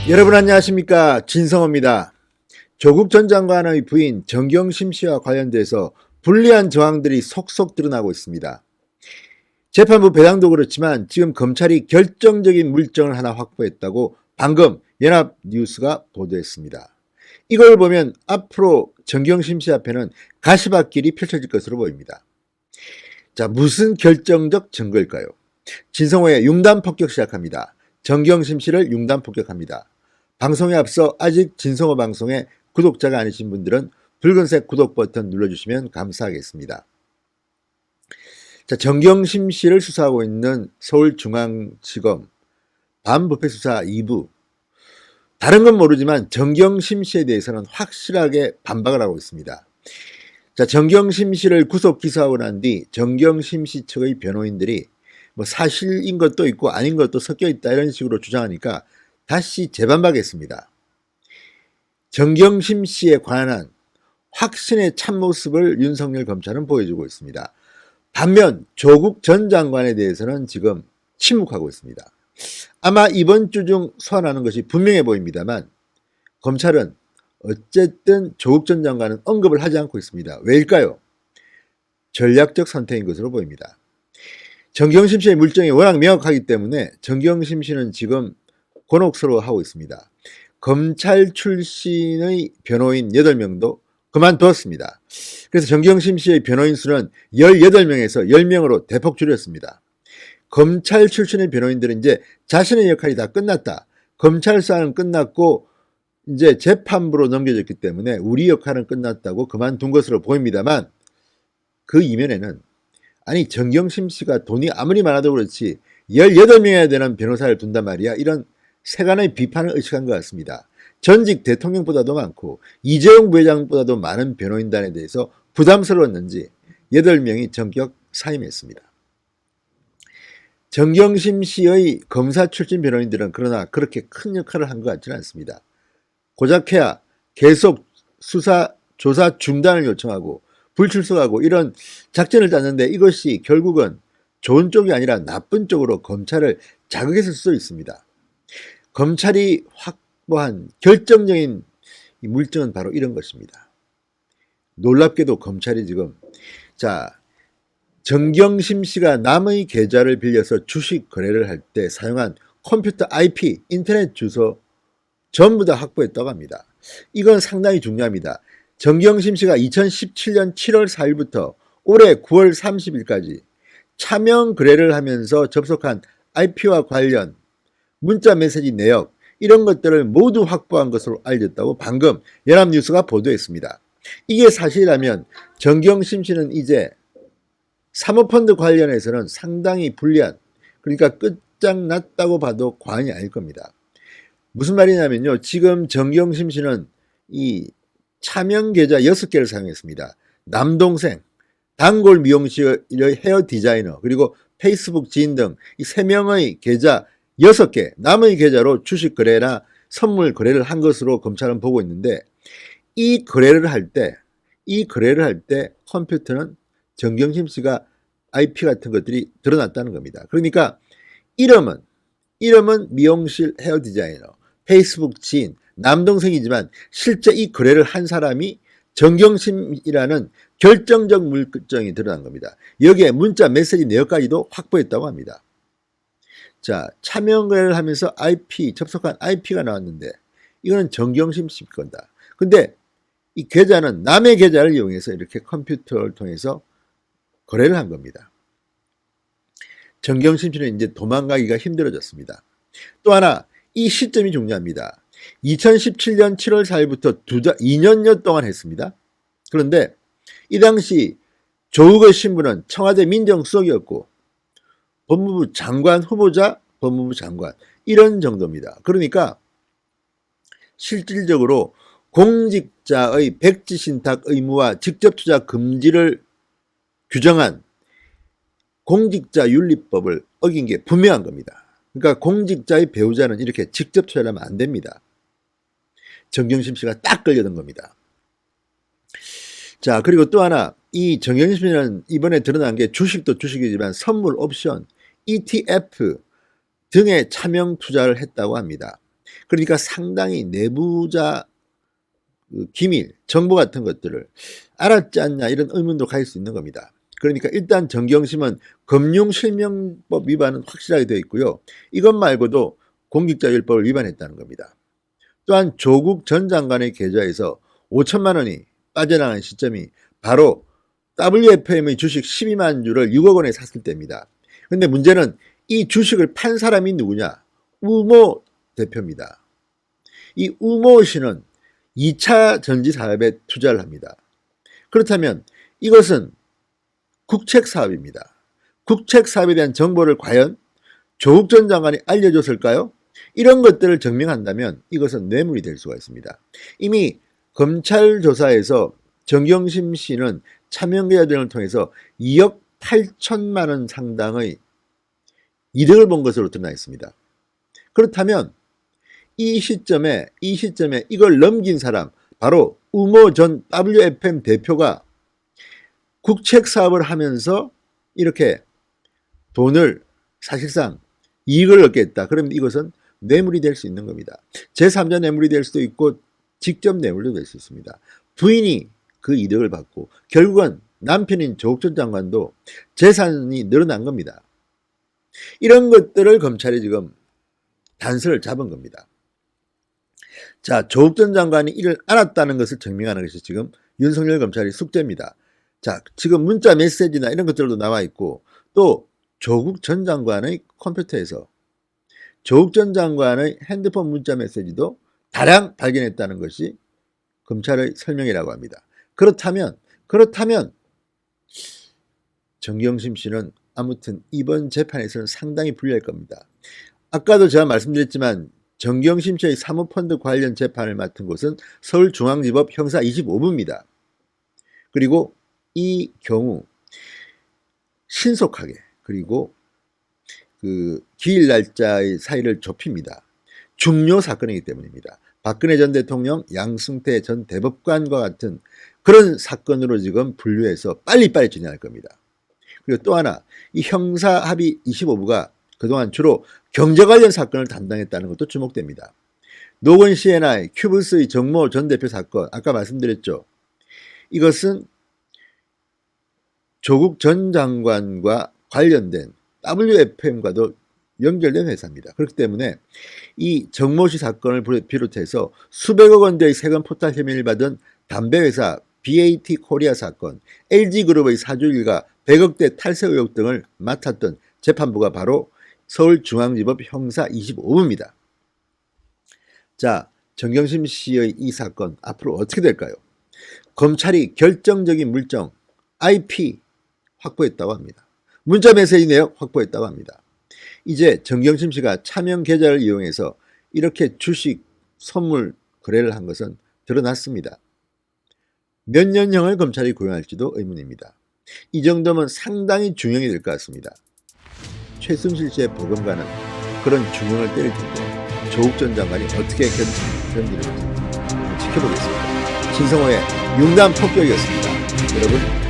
여러분 안녕하십니까, 진성호입니다. 조국 전 장관의 부인 정경심 씨와 관련돼서 불리한 정황들이 속속 드러나고 있습니다. 재판부 배당도 그렇지만 지금 검찰이 결정적인 물증을 하나 확보했다고 방금 연합뉴스가 보도했습니다. 이걸 보면 앞으로 정경심 씨 앞에는 가시밭길이 펼쳐질 것으로 보입니다. 자, 무슨 결정적 증거일까요? 진성호의 융단 폭격 시작합니다. 정경심 씨를 융단 폭격합니다. 방송에 앞서 아직 진성호 방송에 구독자가 아니신 분들은 붉은색 구독 버튼 눌러주시면 감사하겠습니다. 자, 정경심 씨를 수사하고 있는 서울중앙지검 반부패수사 2부. 다른 건 모르지만 정경심 씨에 대해서는 확실하게 반박을 하고 있습니다. 자, 정경심 씨를 구속 기소하고 난 뒤 정경심 씨 측의 변호인들이 뭐 사실인 것도 있고 아닌 것도 섞여 있다 이런 식으로 주장하니까 다시 재반박했습니다. 정경심 씨에 관한 확신의 참모습을 윤석열 검찰은 보여주고 있습니다. 반면 조국 전 장관에 대해서는 지금 침묵하고 있습니다. 아마 이번 주 중 소환하는 것이 분명해 보입니다만 검찰은 어쨌든 조국 전 장관은 언급을 하지 않고 있습니다. 왜일까요? 전략적 선택인 것으로 보입니다. 정경심 씨의 물증이 워낙 명확하기 때문에 정경심 씨는 지금 곤혹스러워하고 있습니다. 검찰 출신의 변호인 8명도 그만두었습니다. 그래서 정경심 씨의 변호인 수는 18명에서 10명으로 대폭 줄였습니다. 검찰 출신의 변호인들은 이제 자신의 역할이 다 끝났다. 검찰 수사는 끝났고 이제 재판부로 넘겨졌기 때문에 우리 역할은 끝났다고 그만둔 것으로 보입니다만 그 이면에는 아니 정경심 씨가 돈이 아무리 많아도 그렇지 18명이나 되는 변호사를 둔단 말이야. 이런 세간의 비판을 의식한 것 같습니다. 전직 대통령보다도 많고 이재용 부회장보다도 많은 변호인단에 대해서 부담스러웠는지 8명이 전격 사임했습니다. 정경심 씨의 검사 출신 변호인들은 그러나 그렇게 큰 역할을 한 것 같지는 않습니다. 고작해야 계속 수사 조사 중단을 요청하고 불출석하고 이런 작전을 짰는데 이것이 결국은 좋은 쪽이 아니라 나쁜 쪽으로 검찰을 자극했을 수도 있습니다. 검찰이 확보한 결정적인 물증은 바로 이런 것입니다. 놀랍게도 검찰이 지금 정경심 씨가 남의 계좌를 빌려서 주식 거래를 할 때 사용한 컴퓨터 IP, 인터넷 주소 전부 다 확보했다고 합니다. 이건 상당히 중요합니다. 정경심 씨가 2017년 7월 4일부터 올해 9월 30일까지 차명 거래를 하면서 접속한 IP와 관련 문자 메시지 내역 이런 것들을 모두 확보한 것으로 알렸다고 방금 연합뉴스가 보도했습니다. 이게 사실이라면 정경심 씨는 이제 사모펀드 관련해서는 상당히 불리한, 그러니까 끝장났다고 봐도 과언이 아닐 겁니다. 무슨 말이냐면요, 지금 정경심 씨는 이 차명 계좌 6개를 사용했습니다. 남동생, 단골 미용실의 헤어 디자이너, 그리고 페이스북 지인 등 이 3명의 계좌 6개, 남의 계좌로 주식 거래나 선물 거래를 한 것으로 검찰은 보고 있는데 이 거래를 할 때 컴퓨터는 정경심 씨가 IP 같은 것들이 드러났다는 겁니다. 그러니까 이름은 미용실 헤어 디자이너, 페이스북 지인, 남동생이지만 실제 이 거래를 한 사람이 정경심이라는 결정적 물증이 드러난 겁니다. 여기에 문자 메시지 내역까지도 확보했다고 합니다. 자, 차명 거래를 하면서 접속한 IP가 나왔는데 이거는 정경심 씨 거다. 근데 이 계좌는 남의 계좌를 이용해서 이렇게 컴퓨터를 통해서 거래를 한 겁니다. 정경심 씨는 이제 도망가기가 힘들어졌습니다. 또 하나, 이 시점이 중요합니다. 2017년 7월 4일부터 2년여 동안 했습니다. 그런데 이 당시 조국의 신분은 청와대 민정수석이었고 법무부 장관 후보자, 법무부 장관 이런 정도입니다. 그러니까 실질적으로 공직자의 백지신탁 의무와 직접투자 금지를 규정한 공직자윤리법을 어긴 게 분명한 겁니다. 그러니까 공직자의 배우자는 이렇게 직접 투자를 하면 안 됩니다. 정경심 씨가 딱 걸려든 겁니다. 자, 그리고 또 하나, 이 정경심 씨는 이번에 드러난 게 주식도 주식이지만 선물 옵션, ETF 등에 차명 투자를 했다고 합니다. 그러니까 상당히 내부자 기밀, 정보 같은 것들을 알았지 않냐 이런 의문도 가질 수 있는 겁니다. 그러니까 일단 정경심은 금융실명법 위반은 확실하게 되어 있고요. 이것 말고도 공직자율법을 위반했다는 겁니다. 또한 조국 전 장관의 계좌에서 5천만 원이 빠져나간 시점이 바로 WFM의 주식 12만 주를 6억 원에 샀을 때입니다. 그런데 문제는 이 주식을 판 사람이 누구냐? 우모 대표입니다. 이 우모 씨는 2차 전지 사업에 투자를 합니다. 그렇다면 이것은 국책 사업입니다. 국책 사업에 대한 정보를 과연 조국 전 장관이 알려줬을까요? 이런 것들을 증명한다면 이것은 뇌물이 될 수가 있습니다. 이미 검찰 조사에서 정경심 씨는 차명계좌 등을 통해서 2억 8천만 원 상당의 이득을 본 것으로 드러나 있습니다. 그렇다면 이 시점에 이걸 넘긴 사람, 바로 우모 전 WFM 대표가 국책 사업을 하면서 이렇게 돈을 사실상 이익을 얻겠다. 그러면 이것은 뇌물이 될 수 있는 겁니다. 제3자 뇌물이 될 수도 있고 직접 뇌물도 될 수 있습니다. 부인이 그 이득을 받고 결국은 남편인 조국 전 장관도 재산이 늘어난 겁니다. 이런 것들을 검찰이 지금 단서를 잡은 겁니다. 자, 조국 전 장관이 이를 알았다는 것을 증명하는 것이 지금 윤석열 검찰의 숙제입니다. 자, 지금 문자 메시지나 이런 것들도 나와 있고 또 조국 전 장관의 컴퓨터에서 조국 전 장관의 핸드폰 문자 메시지도 다량 발견했다는 것이 검찰의 설명이라고 합니다. 그렇다면 정경심 씨는 아무튼 이번 재판에서는 상당히 불리할 겁니다. 아까도 제가 말씀드렸지만 정경심 씨의 사모펀드 관련 재판을 맡은 곳은 서울중앙지법 형사 25부입니다. 그리고 이 경우 신속하게 그리고 그 기일 날짜의 사이를 좁힙니다. 중요 사건이기 때문입니다. 박근혜 전 대통령, 양승태 전 대법관과 같은 그런 사건으로 지금 분류해서 빨리빨리 진행할 겁니다. 그리고 또 하나, 이 형사합의 25부가 그동안 주로 경제 관련 사건을 담당했다는 것도 주목됩니다. 노건 C&I, 큐브스의 정모 전 대표 사건, 아까 말씀드렸죠. 이것은 조국 전 장관과 관련된 WFM과도 연결된 회사입니다. 그렇기 때문에 이 정모 씨 사건을 비롯해서 수백억 원대의 세금 포탈 혐의를 받은 담배회사 BAT 코리아 사건, LG그룹의 사주 일가 100억대 탈세 의혹 등을 맡았던 재판부가 바로 서울중앙지법 형사 25부입니다. 자, 정경심 씨의 이 사건 앞으로 어떻게 될까요? 검찰이 결정적인 물증 IP 확보했다고 합니다. 문자 메시지 내역 확보했다고 합니다. 이제 정경심 씨가 차명 계좌를 이용해서 이렇게 주식 선물 거래를 한 것은 드러났습니다. 몇 년형을 검찰이 구형할지도 의문입니다. 이 정도면 상당히 중형이 될 것 같습니다. 최순실 씨의 보검과는 그런 중형을 때릴 텐데 조국 전 장관이 어떻게 견디는지 지켜보겠습니다. 신성호의 융단 폭격이었습니다. 여러분